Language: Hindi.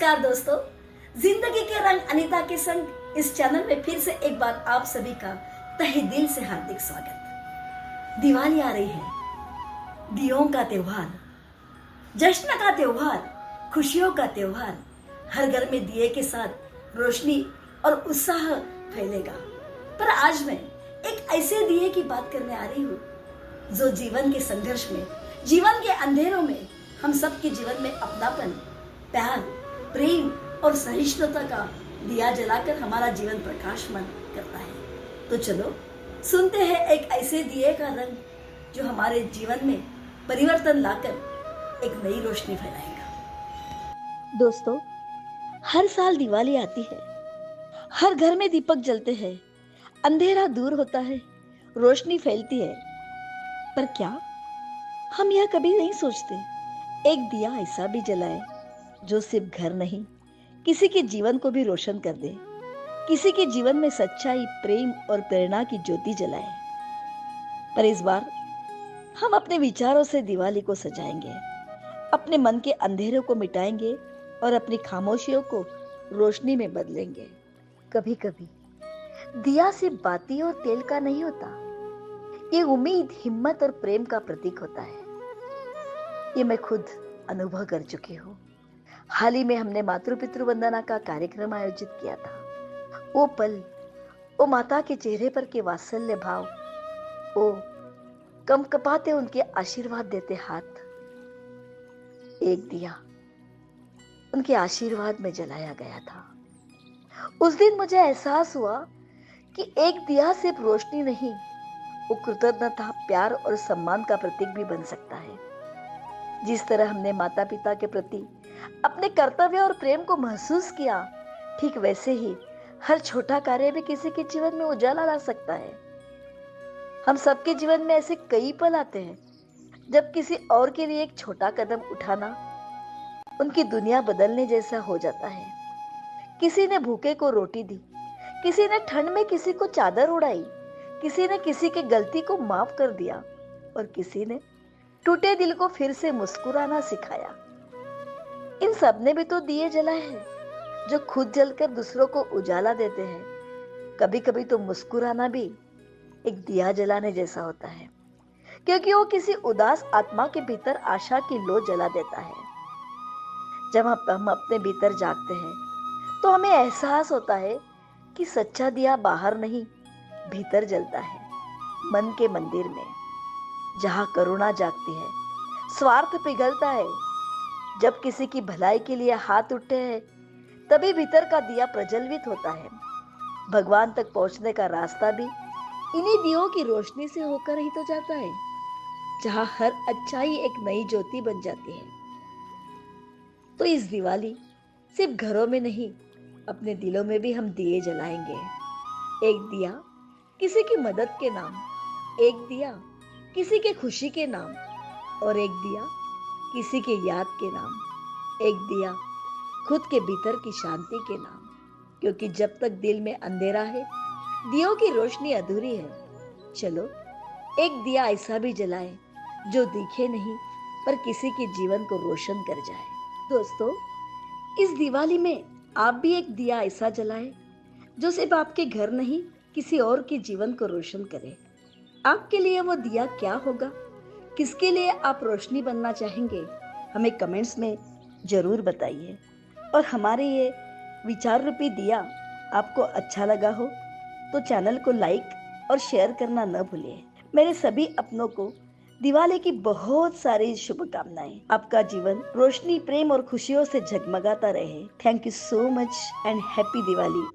नमस्कार दोस्तों, जिंदगी के रंग अनीता के संग इस चैनल में फिर से एक बार आप सभी का तहे दिल से हार्दिक स्वागत। दिवाली आ रही है, दियों का त्योहार, जश्न का त्योहार, खुशियों का त्योहार। हर घर में दिए के साथ रोशनी और उत्साह फैलेगा। पर आज मैं एक ऐसे दिए की बात करने आ रही हूँ जो जीवन के संघर्ष में, जीवन के अंधेरों में हम सबके जीवन में अपनापन, प्यार, प्रेम और सहिष्णुता का दिया जलाकर हमारा जीवन प्रकाशमान करता है। तो चलो सुनते हैं एक ऐसे दिए का रंग जो हमारे जीवन में परिवर्तन लाकर एक नई रोशनी फैलाएगा। दोस्तों, हर साल दिवाली आती है, हर घर में दीपक जलते हैं, अंधेरा दूर होता है, रोशनी फैलती है। पर क्या हम यह कभी नहीं सोचते, एक दिया ऐसा भी जलाए जो सिर्फ घर नहीं, किसी के जीवन को भी रोशन कर दे, किसी के जीवन में सच्चाई, प्रेम और प्रेरणा की ज्योति जलाए। पर इस बार हम अपने विचारों से दिवाली को सजाएंगे, अपने मन के अंधेरों को मिटाएंगे और अपनी खामोशियों को रोशनी में बदलेंगे। कभी कभी दिया सिर्फ बाती और तेल का नहीं होता, ये उम्मीद, हिम्मत और प्रेम का प्रतीक होता है। ये मैं खुद अनुभव कर चुकी हूँ। हाल ही में हमने मातृ पितृ वंदना का कार्यक्रम आयोजित किया था। वो पल, वो माता के चेहरे पर के वात्सल्य भाव, वो कंपकपाते उनके आशीर्वाद देते हाथ, एक दिया उनके आशीर्वाद में जलाया गया था। उस दिन मुझे एहसास हुआ कि एक दिया सिर्फ रोशनी नहीं, वो कृतज्ञता, प्यार और सम्मान का प्रतीक भी बन सकता है। जिस तरह हमने माता पिता के प्रति अपने कर्तव्य और प्रेम को महसूस किया, ठीक वैसे ही हर छोटा कार्य भी किसी के जीवन में उजाला ला सकता है। हम सबके जीवन में ऐसे कई पल आते हैं जब किसी और के लिए एक छोटा कदम उठाना उनकी दुनिया बदलने जैसा हो जाता है। किसी ने भूखे को रोटी दी, किसी ने ठंड में किसी को चादर उड़ाई, किसी ने किसी की गलती को माफ कर दिया और किसी ने टूटे दिल को फिर से मुस्कुराना सिखाया। इन सब ने भी तो दिए जलाए हैं जो खुद जलकर दूसरों को उजाला देते हैं। कभी कभी तो मुस्कुराना भी एक दिया जलाने जैसा होता है, क्योंकि वो किसी उदास आत्मा के भीतर आशा की लो जला देता है। जब हम अपने भीतर जागते हैं तो हमें एहसास होता है कि सच्चा दिया बाहर नहीं, भीतर जलता है, मन के मंदिर में, जहां करुणा जागती है, स्वार्थ पिघलता है। जब किसी की भलाई के लिए हाथ उठते हैं तभी भीतर का दिया प्रज्वलित होता है। भगवान तक पहुंचने का रास्ता भी इन्हीं दियों की रोशनी से होकर ही तो जाता है, जहां हर अच्छाई एक नई ज्योति बन जाती है। तो इस दिवाली सिर्फ घरों में नहीं, अपने दिलों में भी हम दिए जलाएंगे। एक दिया किसी की मदद के नाम, एक दिया किसी के खुशी के नाम, और एक दिया किसी के याद के नाम, एक दिया खुद के भीतर की शांति के नाम। क्योंकि जब तक दिल में अंधेरा है, दियों की रोशनी अधूरी है। चलो एक दिया ऐसा भी जलाए जो दिखे नहीं पर किसी के जीवन को रोशन कर जाए। दोस्तों, इस दिवाली में आप भी एक दिया ऐसा जलाएं जो सिर्फ आपके घर नहीं, किसी और के जीवन को रोशन करे। आपके लिए वो दिया क्या होगा? किसके लिए आप रोशनी बनना चाहेंगे? हमें कमेंट्स में जरूर बताइए। और हमारे ये विचार रूपी दिया आपको अच्छा लगा हो तो चैनल को लाइक और शेयर करना न भूलिए। मेरे सभी अपनों को दिवाली की बहुत सारी शुभकामनाएं। आपका जीवन रोशनी, प्रेम और खुशियों से जगमगाता रहे। Thank you so much and happy Diwali.